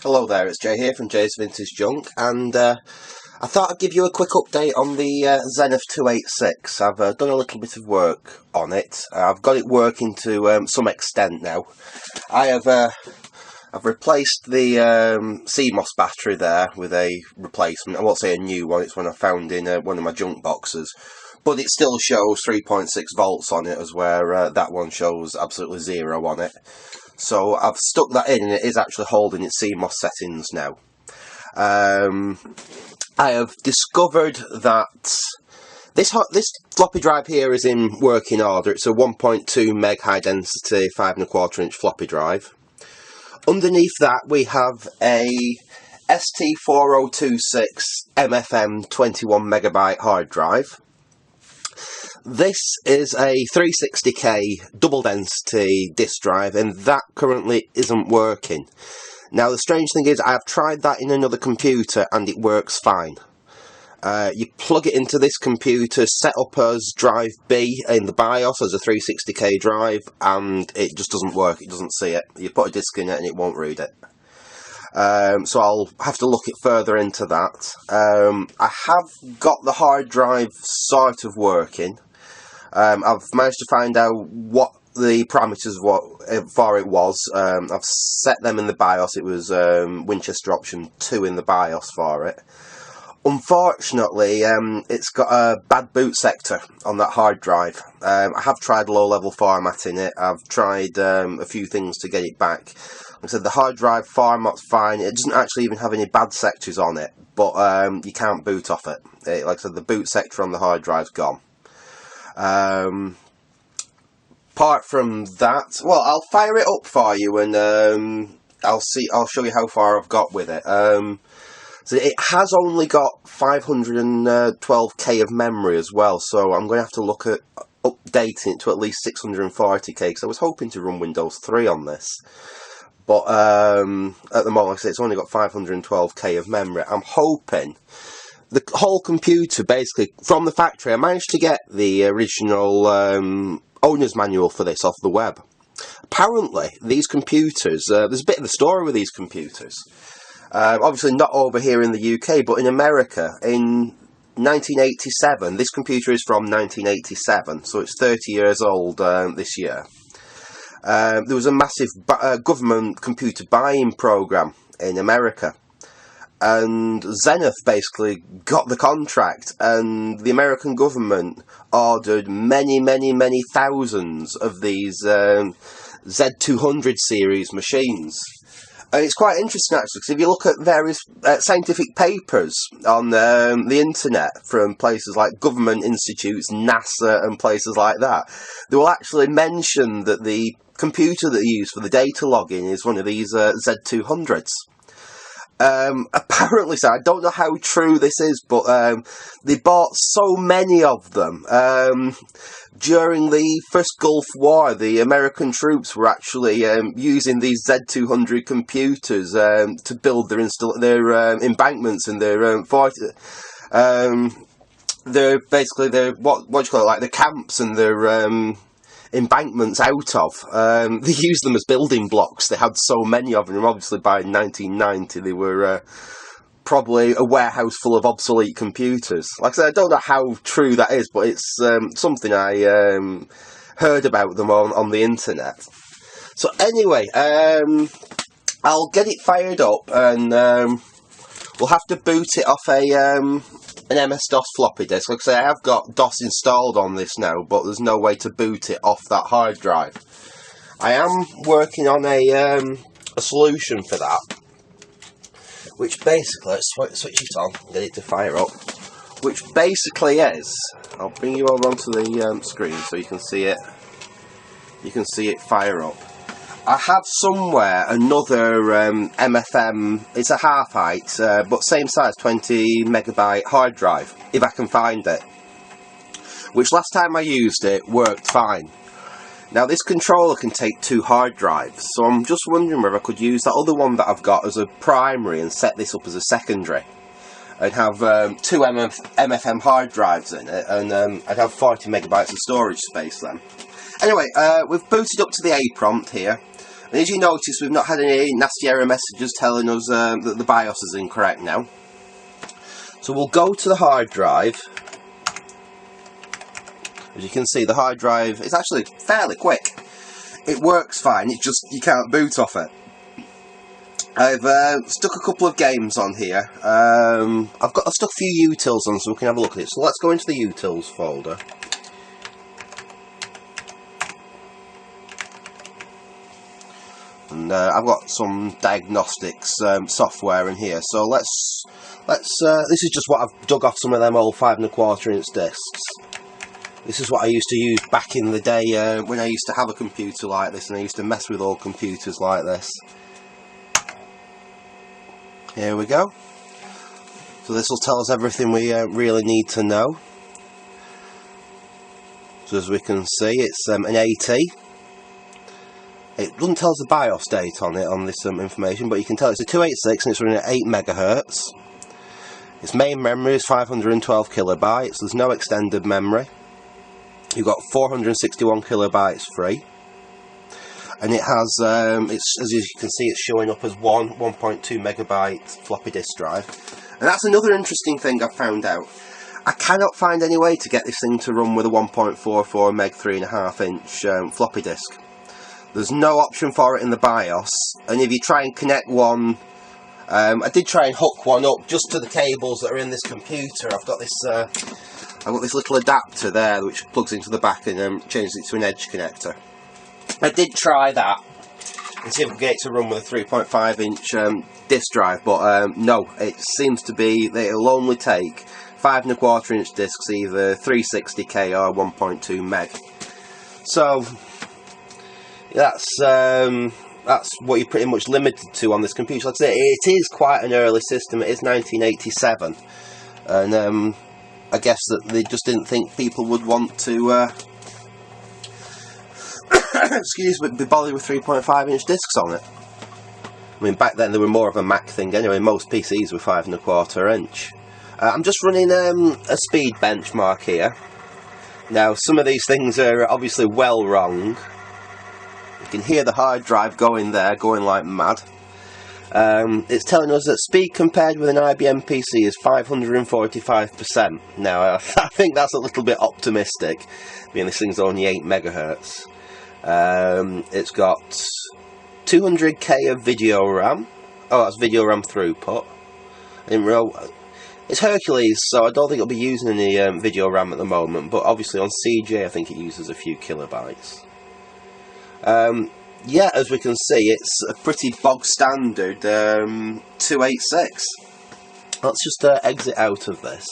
Hello there, it's Jay here from Jay's Vintage Junk, and I thought I'd give you a quick update on the Zenith 286. I've done a little bit of work on it. I've got it working to some extent now. I've replaced the cmos battery there with a replacement. I won't say a new one, it's one I found in one of my junk boxes. But it still shows 3.6 volts on it, as where that one shows absolutely zero on it. So I've stuck that in, and it is actually holding its CMOS settings now. I have discovered that this floppy drive here is in working order. It's a 1.2 meg high density 5¼ inch floppy drive. Underneath that we have a ST4026 MFM 21 megabyte hard drive. This is a 360k double density disk drive, and that currently isn't working. Now the strange thing is, I've tried that in another computer and it works fine. You plug it into this computer, set up as drive B in the BIOS as a 360k drive, and it just doesn't work, it doesn't see it. You put a disk in it and it won't read it. So I'll have to look further into that. I have got the hard drive sort of working. I've managed to find out what the parameters for it was. I've set them in the BIOS. It was Winchester option 2 in the BIOS for it. Unfortunately, it's got a bad boot sector on that hard drive. I have tried low-level formatting it. I've tried a few things to get it back. Like I said, the hard drive format's fine. It doesn't actually even have any bad sectors on it, but you can't boot off it. Like I said, the boot sector on the hard drive's gone. Apart from that, well, I'll fire it up for you, and I'll show you how far I've got with it. So it has only got 512k of memory as well, so I'm going to have to look at updating it to at least 640k, because I was hoping to run Windows 3 on this. But at the moment, like I say, it's only got 512k of memory. I'm hoping the whole computer, basically, from the factory, I managed to get the original owner's manual for this off the web. Apparently, these computers, there's a bit of a story with these computers. Obviously not over here in the UK, but in America, in 1987, this computer is from 1987, so it's 30 years old this year. There was a massive government computer buying program in America, and Zenith basically got the contract, and the American government ordered many thousands of these Z200 series machines. And it's quite interesting, actually, because if you look at various scientific papers on the internet from places like government institutes, NASA and places like that, they will actually mention that the computer that they use for the data logging is one of these Z200s. Apparently, so I don't know how true this is, but they bought so many of them. During the First Gulf War, the American troops were actually using these Z200 computers to build their embankments and their they're basically what do you call it, like the camps and their embankments out of. They used them as building blocks. They had so many of them. Obviously, by 1990, they were probably a warehouse full of obsolete computers. Like I said, I don't know how true that is, but it's something I heard about them on the internet. So anyway, I'll get it fired up, and we'll have to boot it off an MS-DOS floppy disk. Like I say, I have got DOS installed on this now, but there's no way to boot it off that hard drive. I am working on a solution for that, which basically, let's switch it on, get it to fire up, which basically is, I'll bring you over onto the screen so you can see it fire up. I have somewhere another MFM, it's a half height, but same size, 20 megabyte hard drive, if I can find it, which last time I used it worked fine. Now this controller can take 2 hard drives, so I'm just wondering whether I could use that other one that I've got as a primary and set this up as a secondary, and have 2 MFM hard drives in it, and I'd have 40 megabytes of storage space then. Anyway, we've booted up to the A prompt here. And as you notice, we've not had any nasty error messages telling us that the BIOS is incorrect now. So we'll go to the hard drive. As you can see, the hard drive is actually fairly quick. It works fine, it's just you can't boot off it. I've stuck a couple of games on here. I've stuck a few utils on so we can have a look at it. So let's go into the utils folder. And I've got some diagnostics software in here. So let's this is just what I've dug off some of them old 5 1/4 inch discs. This is what I used to use back in the day when I used to have a computer like this, and I used to mess with old computers like this. Here we go. So this will tell us everything we really need to know. So as we can see, it's an AT. It doesn't tell us the BIOS date on it, on this information, but you can tell it's a 286 and it's running at 8 MHz. Its main memory is 512 kilobytes. There's no extended memory. You've got 461 kilobytes free. And it has, as you can see, it's showing up as 1.2 megabyte floppy disk drive. And that's another interesting thing I've found out. I cannot find any way to get this thing to run with a 1.44 meg 3.5 inch floppy disk. There's no option for it in the BIOS, and if you try and connect one, I did try and hook one up just to the cables that are in this computer. I've got this little adapter there which plugs into the back and changes it to an edge connector. I did try that and see if I could get it to run with a 3.5 inch disk drive, but no, it seems to be that it'll only take 5 1/4 inch discs, either 360k or 1.2 meg. So that's what you're pretty much limited to on this computer. Like I say, it is quite an early system. It is 1987, and I guess that they just didn't think people would want to excuse me, be bothered with 3.5 inch discs on it. I mean, back then they were more of a Mac thing anyway. Most PCs were 5 1/4 inch. I'm just running a speed benchmark here. Now, some of these things are obviously well wrong. You can hear the hard drive going there, going like mad. It's telling us that speed compared with an IBM PC is 545%. Now, I think that's a little bit optimistic. I mean, this thing's only 8 megahertz. It's got 200k of video RAM. Oh, that's video RAM throughput. I didn't realize. It's Hercules, so I don't think it'll be using any video RAM at the moment, but obviously on CJ I think it uses a few kilobytes. Yeah, as we can see, it's a pretty bog standard 286. Let's just exit out of this.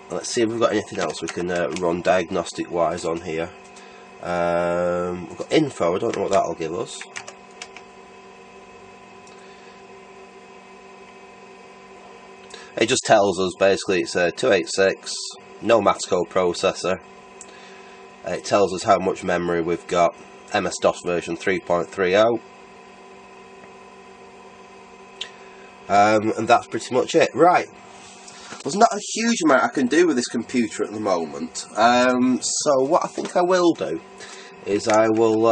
Let's see if we've got anything else we can run diagnostic wise on here. We've got info, I don't know what that'll give us. It just tells us basically it's a 286, no Matco processor. It tells us how much memory we've got, MS-DOS version 3.30. And that's pretty much it. Right, there's not a huge amount I can do with this computer at the moment. So what I think I will do is I will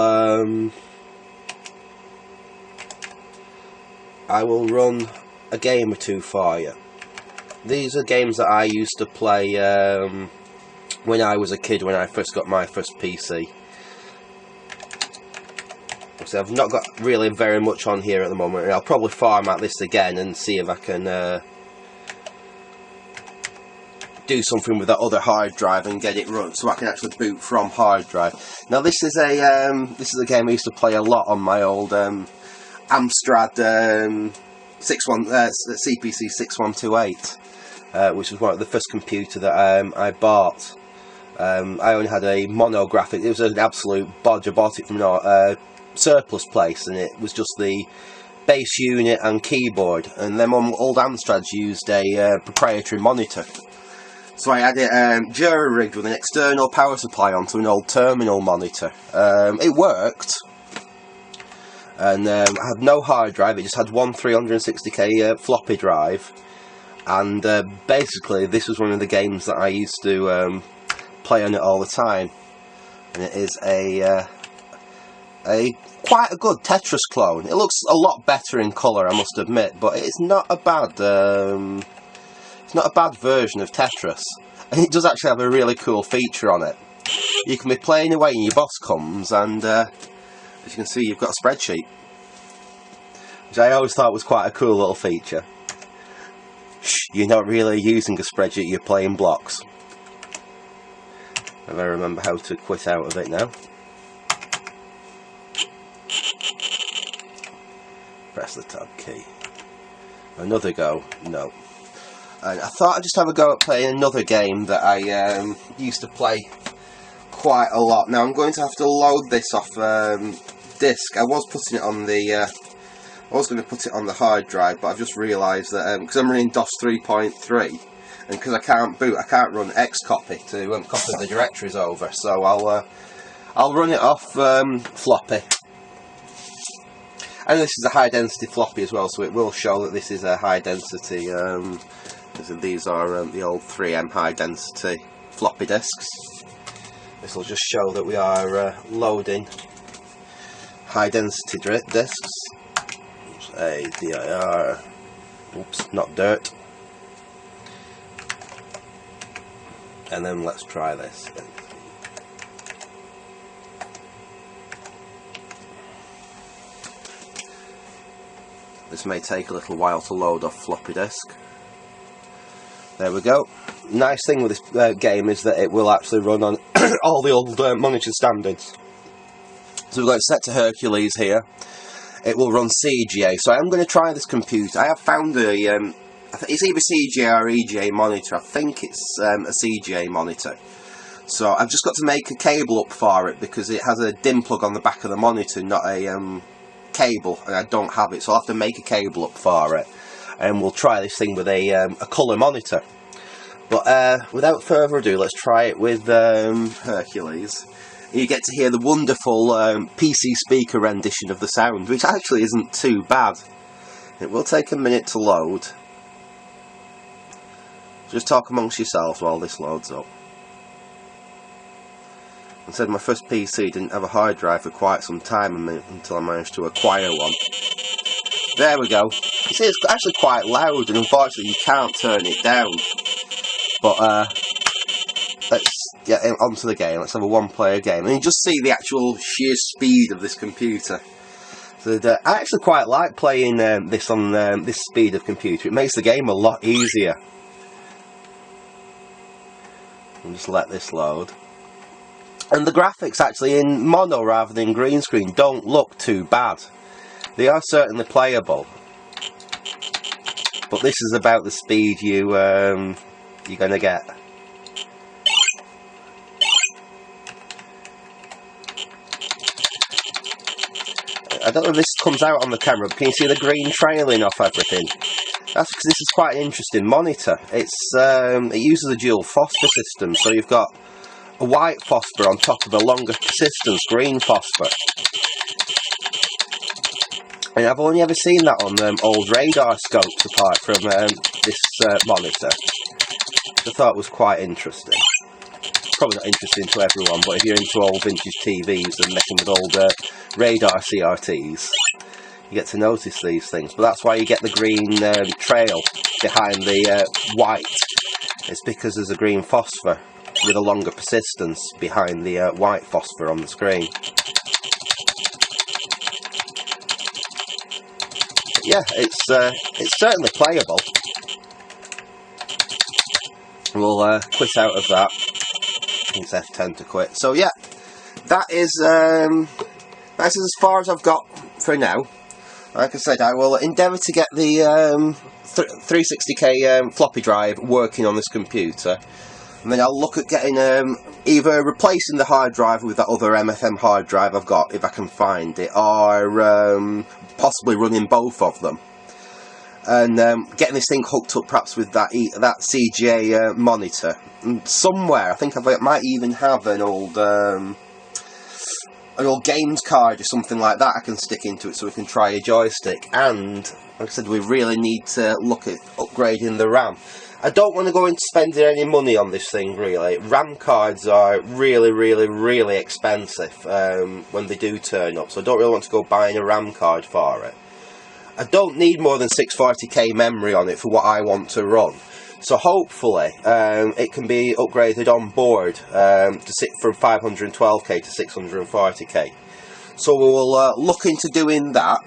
run a game or two for you. These are games that I used to play when I was a kid, when I first got my first PC. So I've not got really very much on here at the moment. I'll probably format this again and see if I can do something with that other hard drive and get it run, so I can actually boot from hard drive. Now this is a game I used to play a lot on my old Amstrad CPC 6128. Which was one of the first computer that I bought. I only had a monographic. It was an absolute bodge. I bought it from a surplus place, and it was just the base unit and keyboard. And then old Amstrads used a proprietary monitor. So I had it jury-rigged with an external power supply onto an old terminal monitor. It worked. And I had no hard drive. It just had one 360k floppy drive. And basically this was one of the games that I used to play on it all the time, and it is a quite a good Tetris clone. It looks a lot better in colour, I must admit, but it's not a bad version of Tetris. And it does actually have a really cool feature on it. You can be playing away and your boss comes, and as you can see, you've got a spreadsheet, which I always thought was quite a cool little feature. Shh, you're not really using a spreadsheet, you're playing blocks. If I remember how to quit out of it now. Press the tab key. Another go? No. And I thought I'd just have a go at playing another game that I used to play quite a lot. Now I'm going to have to load this off disk. I was putting it on the I was going to put it on the hard drive, but I've just realised that because I'm running DOS 3.3 and because I can't boot, I can't run Xcopy to copy the directories over. So I'll run it off floppy. And this is a high density floppy as well, so it will show that this is a high density. These are the old 3M high density floppy disks. This will just show that we are loading high density disks. A dir. Oops, not dirt. And then let's try this. This may take a little while to load off floppy disk. There we go. Nice thing with this game is that it will actually run on all the old monitor standards. So we've got it set to Hercules here. It will run CGA. So I am going to try this computer. I have found it's either CGA or EGA monitor. I think it's a CGA monitor. So I've just got to make a cable up for it because it has a DIN plug on the back of the monitor, not a cable, and I don't have it. So I'll have to make a cable up for it, and we'll try this thing with a colour monitor. But without further ado, let's try it with Hercules. You get to hear the wonderful PC speaker rendition of the sound, which actually isn't too bad. It will take a minute to load. Just talk amongst yourselves while this loads up. I said my first PC didn't have a hard drive for quite some time until I managed to acquire one. There we go. You see, it's actually quite loud, and unfortunately you can't turn it down. But let's get onto the game. Let's have a one-player game, and you just see the actual sheer speed of this computer. So I actually quite like playing this on this speed of computer. It makes the game a lot easier. I'll just let this load. And the graphics actually in mono rather than green screen don't look too bad. They are certainly playable. But this is about the speed you're going to get. I don't know if this comes out on the camera, but can you see the green trailing off everything? That's because this is quite an interesting monitor. It uses a dual phosphor system, so you've got a white phosphor on top of a longer persistence green phosphor. And I've only ever seen that on old radar scopes apart from this monitor. I thought it was quite interesting. Probably not interesting to everyone, but if you're into old vintage TVs and messing with old radar CRTs, you get to notice these things. But that's why you get the green trail behind the white. It's because there's a green phosphor with a longer persistence behind the white phosphor on the screen. But yeah, it's certainly playable. We'll quit out of that. It's F10 to quit. So yeah, that's as far as I've got for now. Like I said, I will endeavour to get the 360k floppy drive working on this computer, and then I'll look at getting either replacing the hard drive with that other MFM hard drive I've got, if I can find it, or possibly running both of them, and getting this thing hooked up perhaps with that CGA monitor. And somewhere, I think I might even have an old an old games card or something like that I can stick into it so we can try a joystick. And like I said, we really need to look at upgrading the RAM. I don't want to go into spending any money on this thing, really. RAM cards are really expensive when they do turn up, so I don't really want to go buying a RAM card for it. I don't need more than 640k memory on it for what I want to run. So hopefully it can be upgraded on board to sit from 512k to 640k. So we will look into doing that.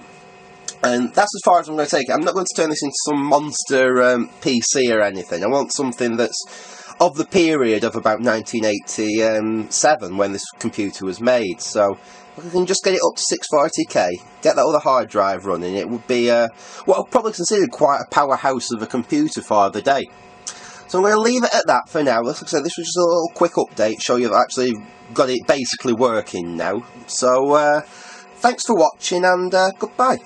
And that's as far as I'm going to take it. I'm not going to turn this into some monster PC or anything. I want something that's of the period of about 1987 when this computer was made. So if I can just get it up to 640k, get that other hard drive running, it would be what I'll probably consider quite a powerhouse of a computer for the day. So I'm going to leave it at that for now. Like I said, this was just a little quick update, show you I've actually got it basically working now. So thanks for watching, and goodbye.